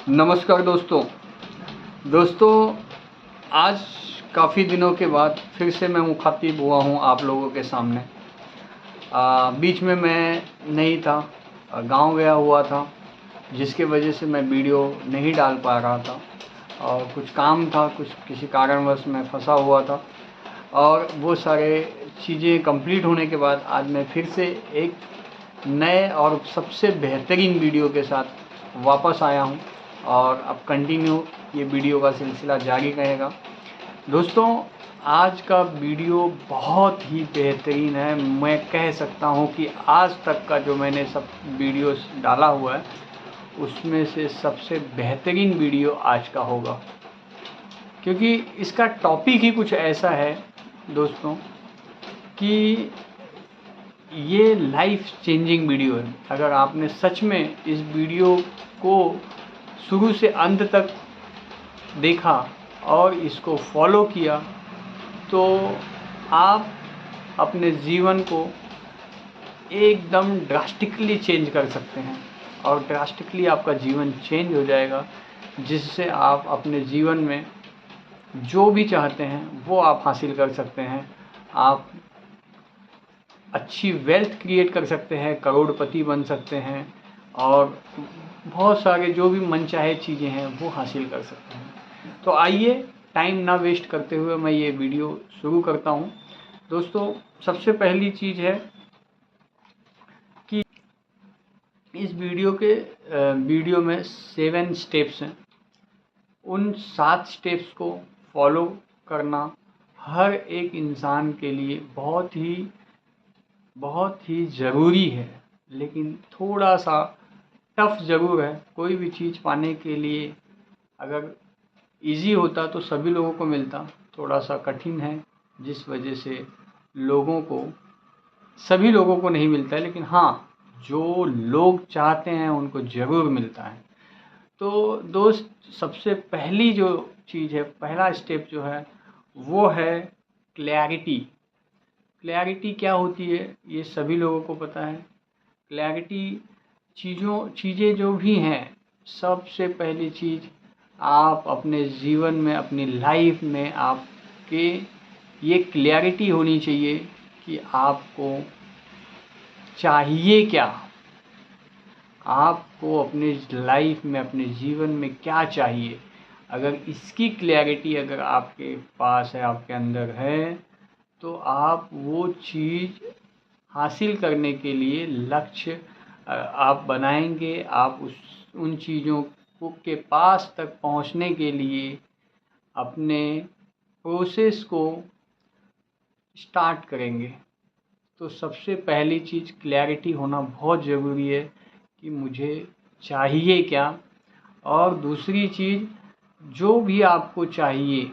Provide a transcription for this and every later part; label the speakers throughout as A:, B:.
A: नमस्कार दोस्तों, आज काफ़ी दिनों के बाद फिर से मैं मुखातिब हुआ हूँ आप लोगों के सामने। बीच में मैं नहीं था, गांव गया हुआ था, जिसके वजह से मैं वीडियो नहीं डाल पा रहा था और कुछ काम था, कुछ किसी कारणवश मैं फंसा हुआ था और वो सारे चीज़ें कंप्लीट होने के बाद आज मैं फिर से एक नए और सबसे बेहतरीन वीडियो के साथ वापस आया हूँ और अब कंटिन्यू ये वीडियो का सिलसिला जारी रहेगा। दोस्तों, आज का वीडियो बहुत ही बेहतरीन है। मैं कह सकता हूँ कि आज तक का जो मैंने सब वीडियोस डाला हुआ है उसमें से सबसे बेहतरीन वीडियो आज का होगा, क्योंकि इसका टॉपिक ही कुछ ऐसा है दोस्तों कि ये लाइफ चेंजिंग वीडियो है। अगर आपने सच में इस वीडियो को शुरू से अंत तक देखा और इसको फॉलो किया तो आप अपने जीवन को एकदम ड्रास्टिकली चेंज कर सकते हैं और ड्रास्टिकली आपका जीवन चेंज हो जाएगा, जिससे आप अपने जीवन में जो भी चाहते हैं वो आप हासिल कर सकते हैं। आप अच्छी वेल्थ क्रिएट कर सकते हैं, करोड़पति बन सकते हैं और बहुत सारे जो भी मनचाहे चीज़ें हैं वो हासिल कर सकते हैं। तो आइए टाइम ना वेस्ट करते हुए मैं ये वीडियो शुरू करता हूँ। दोस्तों, सबसे पहली चीज़ है कि इस वीडियो में 7 स्टेप्स हैं। उन 7 स्टेप्स को फॉलो करना हर एक इंसान के लिए बहुत ही ज़रूरी है, लेकिन थोड़ा सा टफ ज़रूर है। कोई भी चीज़ पाने के लिए अगर इजी होता तो सभी लोगों को मिलता, थोड़ा सा कठिन है, जिस वजह से सभी लोगों को नहीं मिलता है, लेकिन हाँ, जो लोग चाहते हैं उनको ज़रूर मिलता है। तो दोस्त, सबसे पहली जो चीज़ है, पहला स्टेप जो है वो है क्लैरिटी। क्लैरिटी क्या होती है ये सभी लोगों को पता है। क्लैरिटी चीज़ें जो भी हैं, सबसे पहली चीज़ आप अपने जीवन में, अपनी लाइफ में आपके ये क्लैरिटी होनी चाहिए कि आपको चाहिए क्या, आपको अपने लाइफ में, अपने जीवन में क्या चाहिए। अगर इसकी क्लैरिटी अगर आपके पास है, आपके अंदर है, तो आप वो चीज़ हासिल करने के लिए लक्ष्य आप बनाएंगे। आप उन चीज़ों के पास तक पहुंचने के लिए अपने प्रोसेस को स्टार्ट करेंगे। तो सबसे पहली चीज़ क्लैरिटी होना बहुत ज़रूरी है कि मुझे चाहिए क्या। और दूसरी चीज़, जो भी आपको चाहिए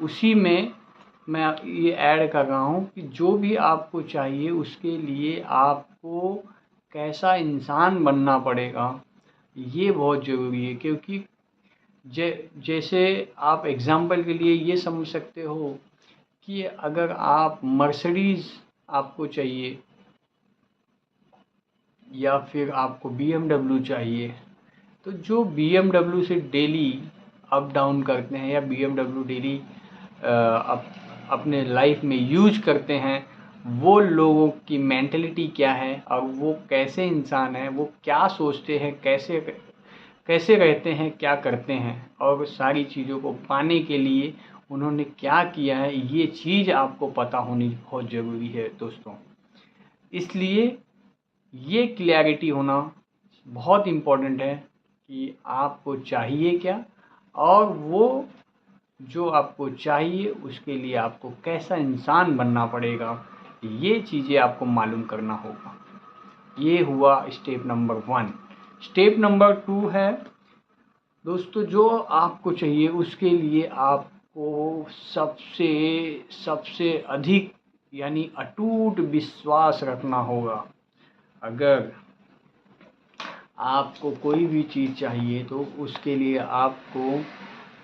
A: उसी में मैं ये ऐड कर रहा हूँ कि जो भी आपको चाहिए उसके लिए आपको कैसा इंसान बनना पड़ेगा, ये बहुत ज़रूरी है। क्योंकि जैसे आप एग्ज़ाम्पल के लिए ये समझ सकते हो कि अगर आप मर्सिडीज़ आपको चाहिए या फिर आपको BMW चाहिए, तो जो BMW से डेली अप डाउन करते हैं या BMW डेली अपने लाइफ में यूज करते हैं, वो लोगों की मेंटलिटी क्या है और वो कैसे इंसान हैं, वो क्या सोचते हैं, कैसे रहते हैं, क्या करते हैं और सारी चीज़ों को पाने के लिए उन्होंने क्या किया है, ये चीज़ आपको पता होनी बहुत ज़रूरी है दोस्तों। इसलिए ये क्लैरिटी होना बहुत इम्पोर्टेंट है कि आपको चाहिए क्या और वो जो आपको चाहिए उसके लिए आपको कैसा इंसान बनना पड़ेगा, ये चीज़ें आपको मालूम करना होगा। ये हुआ स्टेप नंबर 1। स्टेप नंबर 2 है दोस्तों, जो आपको चाहिए उसके लिए आपको सबसे अधिक यानी अटूट विश्वास रखना होगा। अगर आपको कोई भी चीज़ चाहिए तो उसके लिए आपको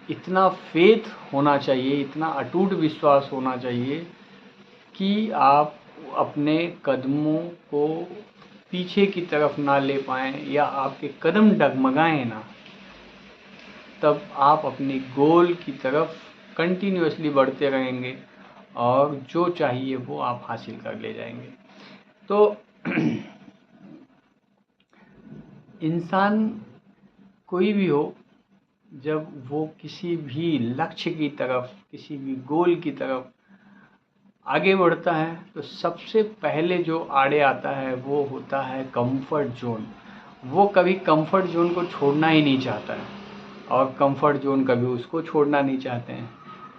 A: इतना फेथ होना चाहिए, इतना अटूट विश्वास होना चाहिए कि आप अपने कदमों को पीछे की तरफ ना ले पाएँ या आपके कदम डगमगाएं ना। तब आप अपनी गोल की तरफ कंटिन्यूअसली बढ़ते रहेंगे और जो चाहिए वो आप हासिल कर ले जाएंगे। तो इंसान कोई भी हो, जब वो किसी भी लक्ष्य की तरफ, किसी भी गोल की तरफ आगे बढ़ता है तो सबसे पहले जो आड़े आता है वो होता है कंफर्ट जोन। वो कभी कंफर्ट जोन को छोड़ना ही नहीं चाहता है और कंफर्ट जोन कभी उसको छोड़ना नहीं चाहते हैं।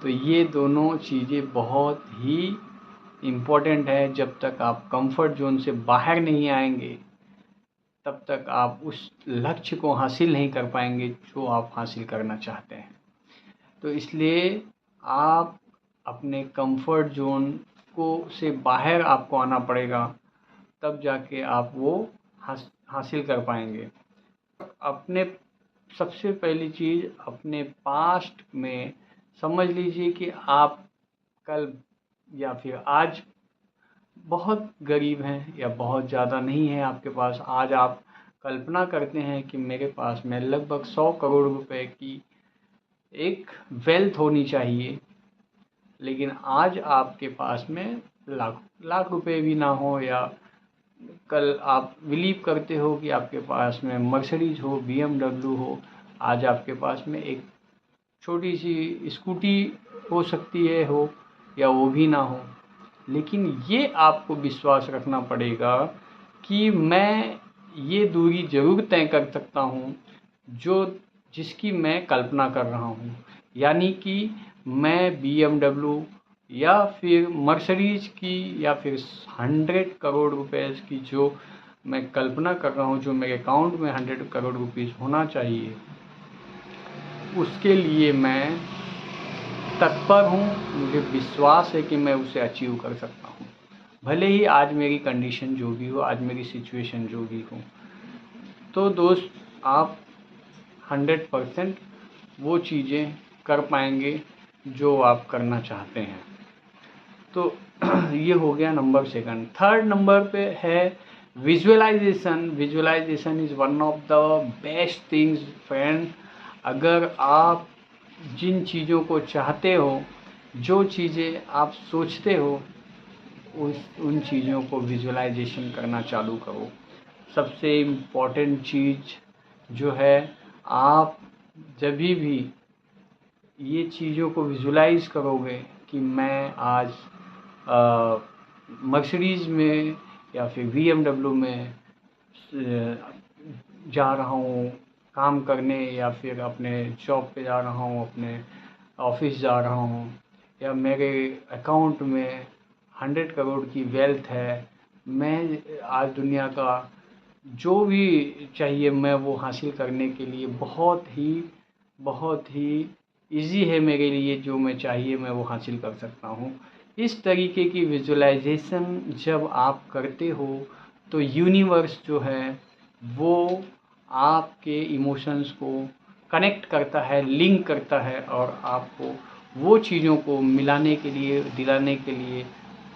A: तो ये दोनों चीज़ें बहुत ही इम्पोर्टेंट है। जब तक आप कंफर्ट जोन से बाहर नहीं आएंगे तब तक आप उस लक्ष्य को हासिल नहीं कर पाएंगे जो आप हासिल करना चाहते हैं। तो इसलिए आप अपने कंफर्ट जोन को से बाहर आपको आना पड़ेगा, तब जाके आप वो हासिल कर पाएंगे। अपने सबसे पहली चीज़, अपने पास्ट में समझ लीजिए कि आप कल या फिर आज बहुत गरीब हैं या बहुत ज़्यादा नहीं है आपके पास। आज आप कल्पना करते हैं कि मेरे पास में लगभग 100 करोड़ रुपए की एक वेल्थ होनी चाहिए, लेकिन आज आपके पास में लाख रुपए भी ना हो, या कल आप बिलीव करते हो कि आपके पास में मर्सिडीज हो, BMW हो, आज आपके पास में एक छोटी सी स्कूटी हो सकती है हो, या वो भी ना हो। लेकिन ये आपको विश्वास रखना पड़ेगा कि मैं ये दूरी ज़रूर तय कर सकता हूँ जिसकी मैं कल्पना कर रहा हूँ। यानी कि मैं BMW या फिर मर्सिडीज की या फिर 100 करोड़ रुपए की जो मैं कल्पना कर रहा हूँ, जो मेरे अकाउंट में 100 करोड़ रुपीस होना चाहिए, उसके लिए मैं तत्पर हूँ। मुझे विश्वास है कि मैं उसे अचीव कर सकता हूँ, भले ही आज मेरी कंडीशन जो भी हो, आज मेरी सिचुएशन जो भी हो। तो दोस्त, आप 100% वो चीज़ें कर पाएंगे जो आप करना चाहते हैं। तो ये हो गया नंबर 2। थर्ड नंबर पे है visualisation. Visualisation is one of the best things friend. अगर आप जिन चीज़ों को चाहते हो, जो चीज़ें आप सोचते हो, उन चीज़ों को विजुअलाइजेशन करना चालू करो। सबसे इम्पोर्टेंट चीज़ जो है, आप जब भी ये चीज़ों को विजुलाइज करोगे कि मैं आज मर्सिडीज़ में या फिर BMW में जा रहा हूँ काम करने, या फिर अपने जॉब पे जा रहा हूँ, अपने ऑफिस जा रहा हूँ, या मेरे अकाउंट में 100 करोड़ की वेल्थ है, मैं आज दुनिया का जो भी चाहिए मैं वो हासिल करने के लिए बहुत ही इजी है मेरे लिए, जो मैं चाहिए मैं वो हासिल कर सकता हूँ। इस तरीके की विजुअलाइजेशन जब आप करते हो तो यूनिवर्स जो है वो आपके इमोशंस को कनेक्ट करता है, लिंक करता है, और आपको वो चीज़ों को मिलाने के लिए, दिलाने के लिए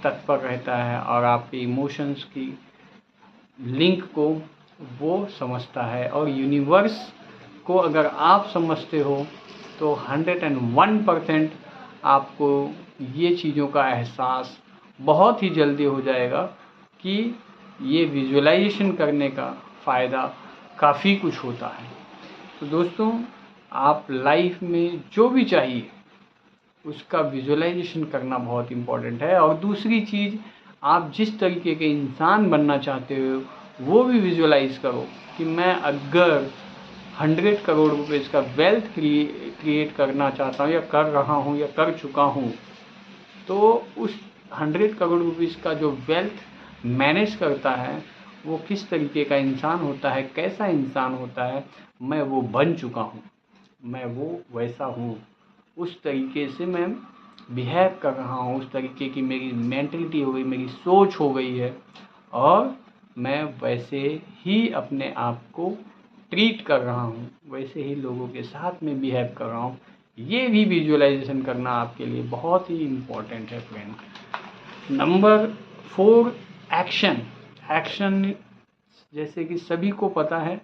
A: तत्पर रहता है, और आपके इमोशंस की लिंक को वो समझता है। और यूनिवर्स को अगर आप समझते हो तो 101% आपको ये चीज़ों का एहसास बहुत ही जल्दी हो जाएगा कि ये विजुअलाइजेशन करने का फ़ायदा काफ़ी कुछ होता है। तो दोस्तों, आप लाइफ में जो भी चाहिए उसका विजुअलाइजेशन करना बहुत इम्पोर्टेंट है। और दूसरी चीज़, आप जिस तरीके के इंसान बनना चाहते हो वो भी विजुअलाइज करो कि मैं अगर 100 करोड़ रुपए का वेल्थ क्रिएट करना चाहता हूँ, या कर रहा हूँ, या कर चुका हूँ, तो उस 100 करोड़ रुपीज़ का जो वेल्थ मैनेज करता है वो किस तरीके का इंसान होता है, कैसा इंसान होता है, मैं वो बन चुका हूँ, मैं वो वैसा हूँ, उस तरीके से मैं बिहेव कर रहा हूँ, उस तरीके की मेरी मेंटलिटी हो गई, मेरी सोच हो गई है, और मैं वैसे ही अपने आप को ट्रीट कर रहा हूँ, वैसे ही लोगों के साथ में बिहेव कर रहा हूँ। ये भी विजुअलाइजेशन करना आपके लिए बहुत ही इम्पोर्टेंट है फ्रेंड। Number 4, action. एक्शन जैसे कि सभी को पता है,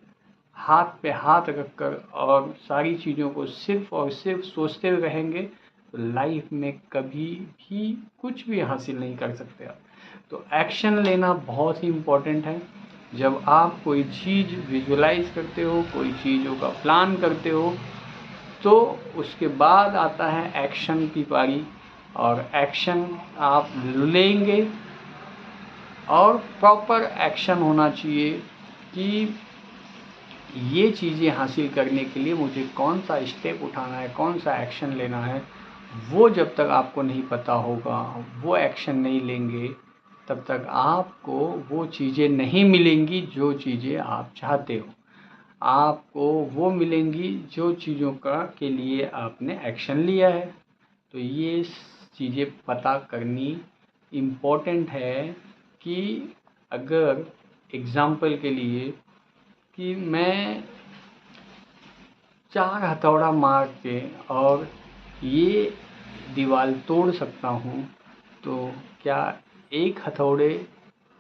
A: हाथ पे हाथ रखकर और सारी चीज़ों को सिर्फ और सिर्फ सोचते रहेंगे तो लाइफ में कभी भी कुछ भी हासिल नहीं कर सकते आप। तो एक्शन लेना बहुत ही इम्पोर्टेंट है। जब आप कोई चीज़ विजुलाइज करते हो, कोई चीज़ों का प्लान करते हो, तो उसके बाद आता है एक्शन की पारी, और एक्शन आप लेंगे और प्रॉपर एक्शन होना चाहिए कि ये चीज़ें हासिल करने के लिए मुझे कौन सा स्टेप उठाना है, कौन सा एक्शन लेना है। वो जब तक आपको नहीं पता होगा, वो एक्शन नहीं लेंगे, तब तक आपको वो चीज़ें नहीं मिलेंगी जो चीज़ें आप चाहते हो। आपको वो मिलेंगी जो चीज़ों का के लिए आपने एक्शन लिया है। तो ये चीज़ें पता करनी इम्पोर्टेंट है कि अगर एग्ज़ाम्पल के लिए कि मैं 4 हथौड़ा मार के और ये दीवार तोड़ सकता हूँ, तो क्या 1 हथौड़े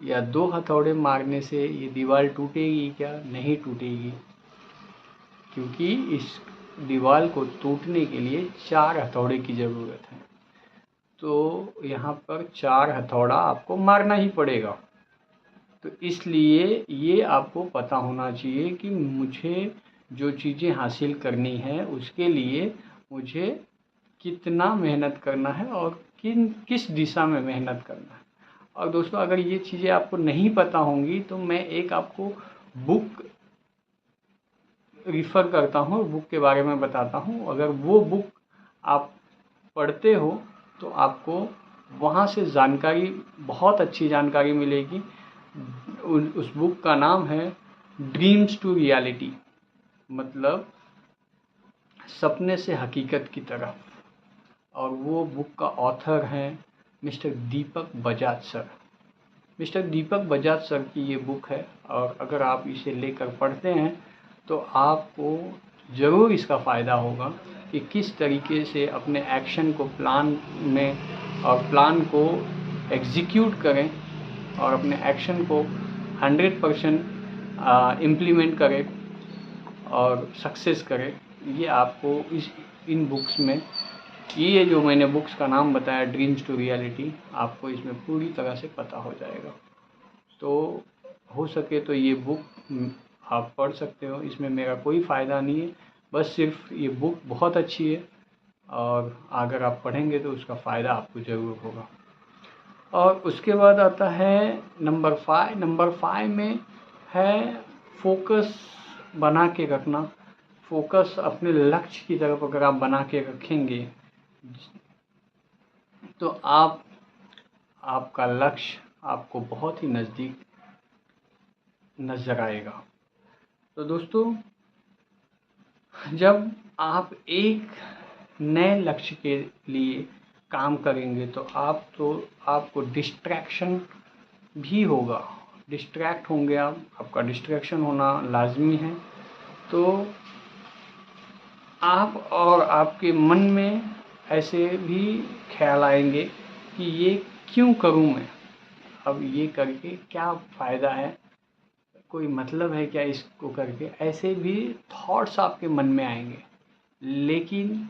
A: या 2 हथौड़े मारने से ये दीवार टूटेगी क्या? नहीं टूटेगी, क्योंकि इस दीवार को टूटने के लिए 4 हथौड़े की ज़रूरत है। तो यहाँ पर 4 हथौड़ा आपको मारना ही पड़ेगा। तो इसलिए ये आपको पता होना चाहिए कि मुझे जो चीज़ें हासिल करनी है उसके लिए मुझे कितना मेहनत करना है और किस दिशा में मेहनत करना है। और दोस्तों, अगर ये चीज़ें आपको नहीं पता होंगी तो मैं एक आपको बुक रिफ़र करता हूँ, बुक के बारे में बताता हूँ। अगर वो बुक आप पढ़ते हो तो आपको वहाँ से जानकारी, बहुत अच्छी जानकारी मिलेगी। उस बुक का नाम है ड्रीम्स टू रियलिटी, मतलब सपने से हकीकत की तरफ। और वो बुक का ऑथर हैं मिस्टर दीपक बजाज सर। मिस्टर दीपक बजाज सर की ये बुक है, और अगर आप इसे लेकर पढ़ते हैं तो आपको ज़रूर इसका फ़ायदा होगा कि किस तरीके से अपने एक्शन को प्लान में और प्लान को एग्जीक्यूट करें और अपने एक्शन को 100% इम्प्लीमेंट करें और सक्सेस करें। ये आपको इन बुक्स में, ये जो मैंने बुक्स का नाम बताया ड्रीम्स टू रियलिटी, आपको इसमें पूरी तरह से पता हो जाएगा। तो हो सके तो ये बुक आप पढ़ सकते हो, इसमें मेरा कोई फ़ायदा नहीं है, बस सिर्फ ये बुक बहुत अच्छी है और अगर आप पढ़ेंगे तो उसका फ़ायदा आपको ज़रूर होगा। और उसके बाद आता है नंबर 5 में है फोकस बना के रखना। फोकस अपने लक्ष्य की तरफ अगर आप बना के रखेंगे तो आपका लक्ष्य आपको बहुत ही नज़दीक नज़र आएगा। तो दोस्तों, जब आप एक नए लक्ष्य के लिए काम करेंगे तो आपको डिस्ट्रैक्शन भी होगा, डिस्ट्रैक्ट होंगे आप, आपका डिस्ट्रैक्शन होना लाजमी है। तो आप और आपके मन में ऐसे भी ख्याल आएंगे कि ये क्यों करूं मैं, अब ये करके क्या फ़ायदा है, कोई मतलब है क्या इसको करके, ऐसे भी थॉट्स आपके मन में आएंगे। लेकिन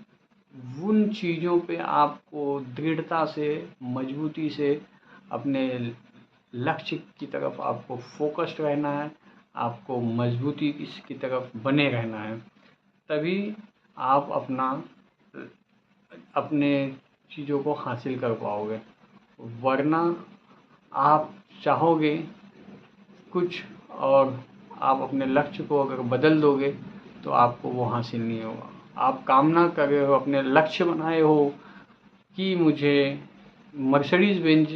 A: उन चीज़ों पे आपको दृढ़ता से, मजबूती से अपने लक्ष्य की तरफ आपको फोकस्ड रहना है, आपको मजबूती की तरफ बने रहना है, तभी आप अपने चीज़ों को हासिल कर पाओगे। वरना आप चाहोगे कुछ और आप अपने लक्ष्य को अगर बदल दोगे तो आपको वो हासिल नहीं होगा। आप कामना कर रहे हो, अपने लक्ष्य बनाए हो कि मुझे मर्सिडीज़ बेंज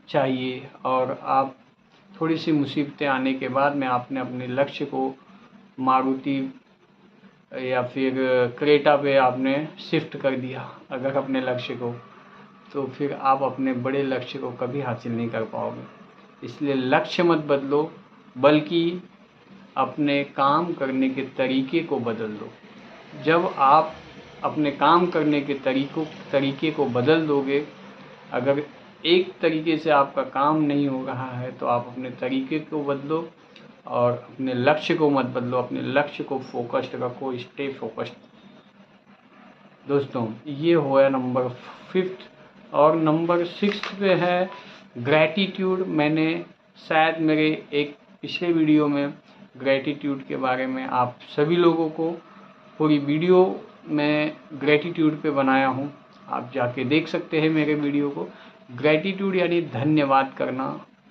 A: चाहिए, और आप थोड़ी सी मुसीबतें आने के बाद में आपने अपने लक्ष्य को मारुति या फिर क्रेटा पे आपने शिफ्ट कर दिया अगर अपने लक्ष्य को, तो फिर आप अपने बड़े लक्ष्य को कभी हासिल नहीं कर पाओगे। इसलिए लक्ष्य मत बदलो, बल्कि अपने काम करने के तरीके को बदल दो। जब आप अपने काम करने के तरीके को बदल दोगे, अगर एक तरीके से आपका काम नहीं हो रहा है तो आप अपने तरीके को बदलो, और अपने लक्ष्य को मत बदलो, अपने लक्ष्य को फोकस्ड रखो, स्टे फोकस्ड। दोस्तों ये हुआ नंबर 5th। और नंबर 6th पे है ग्रैटिट्यूड। मैंने शायद मेरे एक पिछले वीडियो में ग्रैटिट्यूड के बारे में आप सभी लोगों को पूरी वीडियो में ग्रैटिट्यूड पे बनाया हूँ, आप जाके देख सकते हैं मेरे वीडियो को। ग्रैटिट्यूड यानी धन्यवाद करना।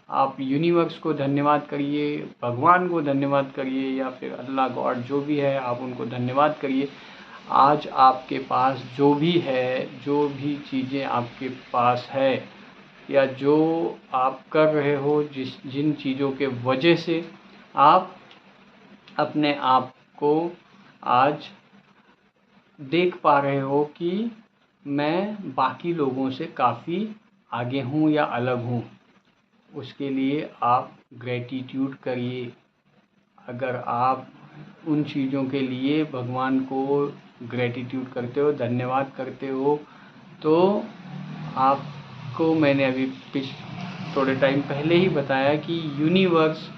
A: आप यूनिवर्स को धन्यवाद करिए, भगवान को धन्यवाद करिए, या फिर अल्लाह गॉड जो भी है आप उनको धन्यवाद करिए। आज आपके पास जो भी है, जो भी चीज़ें आपके पास है, या जो आप कर रहे हो, जिन चीज़ों के वजह से आप अपने आप को आज देख पा रहे हो कि मैं बाकी लोगों से काफ़ी आगे हूँ या अलग हूँ, उसके लिए आप ग्रैटिट्यूड करिए। अगर आप उन चीज़ों के लिए भगवान को ग्रैटिट्यूड करते हो, धन्यवाद करते हो, तो आपको मैंने अभी थोड़े टाइम पहले ही बताया कि यूनिवर्स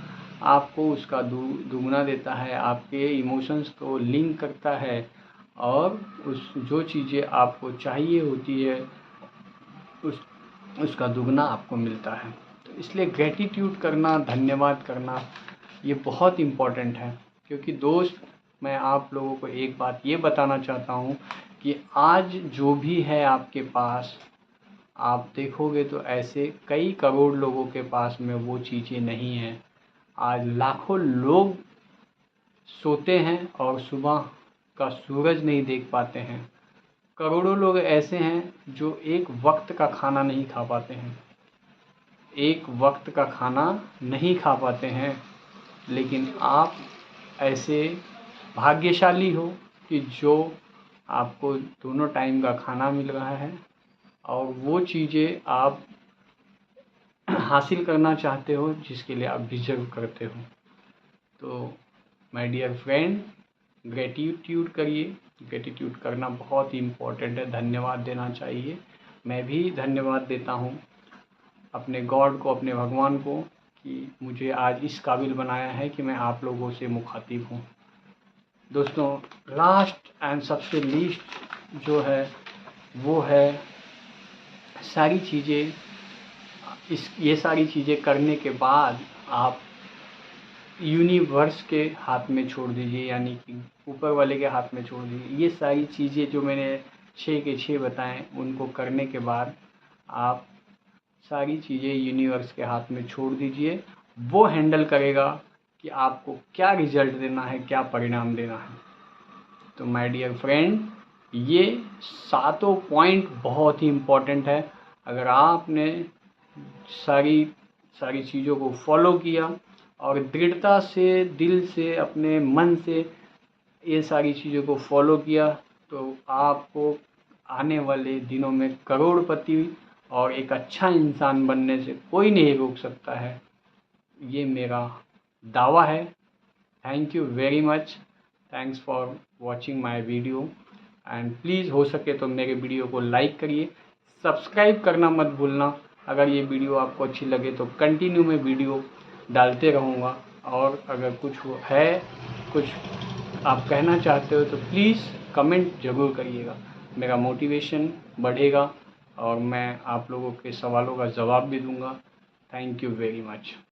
A: आपको उसका दुगना देता है, आपके इमोशंस को लिंक करता है, और जो चीज़ें आपको चाहिए होती है उसका दुगना आपको मिलता है। तो इसलिए ग्रैटिट्यूड करना, धन्यवाद करना ये बहुत इम्पॉर्टेंट है। क्योंकि दोस्त, मैं आप लोगों को एक बात ये बताना चाहता हूँ कि आज जो भी है आपके पास, आप देखोगे तो ऐसे कई करोड़ लोगों के पास में वो चीज़ें नहीं हैं। आज लाखों लोग सोते हैं और सुबह का सूरज नहीं देख पाते हैं। करोड़ों लोग ऐसे हैं जो एक वक्त का खाना नहीं खा पाते हैं, एक वक्त का खाना नहीं खा पाते हैं। लेकिन आप ऐसे भाग्यशाली हो कि जो आपको दोनों टाइम का खाना मिल रहा है, और वो चीज़ें आप हासिल करना चाहते हो जिसके लिए आप डिजर्व करते हो। तो माय डियर फ्रेंड, ग्रैटिट्यूड करिए। ग्रैटिट्यूड करना बहुत ही इम्पोर्टेंट है, धन्यवाद देना चाहिए। मैं भी धन्यवाद देता हूँ अपने गॉड को, अपने भगवान को, कि मुझे आज इस काबिल बनाया है कि मैं आप लोगों से मुखातिब हूँ। दोस्तों लास्ट एंड सबसे लीस्ट जो है वो है सारी चीज़ें, ये सारी चीज़ें करने के बाद आप यूनिवर्स के हाथ में छोड़ दीजिए, यानी कि ऊपर वाले के हाथ में छोड़ दीजिए। ये सारी चीज़ें जो मैंने 6 के 6 बताएं, उनको करने के बाद आप सारी चीज़ें यूनिवर्स के हाथ में छोड़ दीजिए। वो हैंडल करेगा कि आपको क्या रिज़ल्ट देना है, क्या परिणाम देना है। तो माय डियर फ्रेंड, ये 7 पॉइंट बहुत ही इम्पोर्टेंट है। अगर आपने सारी चीज़ों को फॉलो किया और दृढ़ता से, दिल से, अपने मन से ये सारी चीज़ों को फॉलो किया, तो आपको आने वाले दिनों में करोड़पति और एक अच्छा इंसान बनने से कोई नहीं रोक सकता है। ये मेरा दावा है। Thank you very much. Thanks for watching my video. And please हो सके तो मेरे वीडियो को लाइक करिए, सब्सक्राइब करना मत भूलना। अगर ये वीडियो आपको अच्छी लगे तो कंटिन्यू मैं वीडियो डालते रहूँगा। और अगर कुछ आप कहना चाहते हो तो प्लीज़ कमेंट ज़रूर करिएगा, मेरा मोटिवेशन बढ़ेगा और मैं आप लोगों के सवालों का जवाब भी दूंगा। Thank you very much.